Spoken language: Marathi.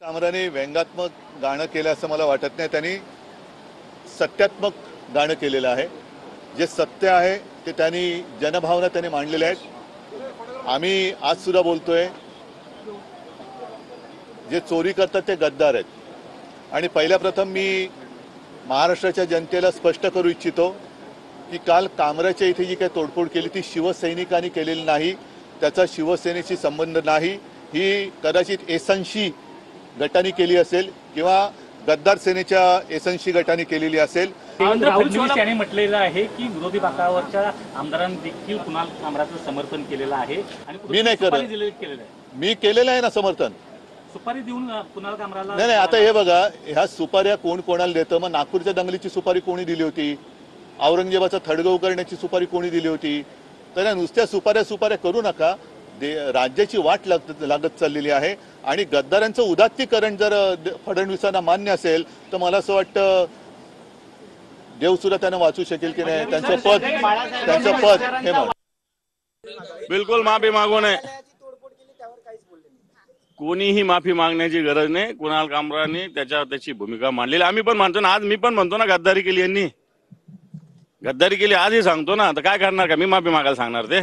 कामराने व्यंगात्मक गाणं केलं असं मला वाटत नाही. त्यांनी सत्यात्मक गाणं केलेलं आहे. जे सत्य आहे ते त्यांनी जनभावना त्यांनी मांडलेल्या आहेत. आम्ही आज सुद्धा बोलतोय, जे चोरी करतात ते गद्दार आहेत. आणि पहिल्या प्रथम मी महाराष्ट्राच्या जनतेला स्पष्ट करू इच्छितो की काल कामराच्या इथे जी काही तोडफोड केली ती शिवसैनिकांनी केलेली नाही. त्याचा शिवसेनेशी संबंध नाही. ही कदाचित एसनशी गटाने केली असेल किंवा गद्दार सेनेच्या एसनशी गटाने केलेली असेल. देवेंद्र फडणवीस यांनी म्हटलेलं आहे की विरोधी पक्षावरच्या आमदारांनी देखील कुणाल कामराचं समर्थन केलेलं आहे आणि मी नाही करत. केलेलं आहे. मी केलेलं आहे ना समर्थन. सुपारी देऊन कुणाल कामराला नाही, आता हे बघा, ह्या सुपाऱ्या कोण कोणाला देतं. मग नागपूरच्या दंगलीची सुपारी कोणी दिली होती? औरंगजेबाचा थडगव करण्याची सुपारी कोणी दिली होती? तर या नुसत्या सुपाऱ्या करू नका. राज्याची वाट लागत चाललेली आहे आणि गद्दारांचं उदात्तीकरण जर फडणवीसांना मान्य असेल तर मला असं वाटतं देव सुद्धा त्यांना वाचू शकेल की नाही. त्यांचं पद हे बिलकुल माफी मागू नये. कोणीही माफी मागण्याची गरज नाही. कुणाल कामराने त्याची भूमिका मांडलेली. आम्ही पण म्हणतो ना, आज मी पण म्हणतो ना गद्दारी केली यांनी. गद्दारी केली आजही सांगतो ना. तर काय करणार का मी माफी मागायला सांगणार ते?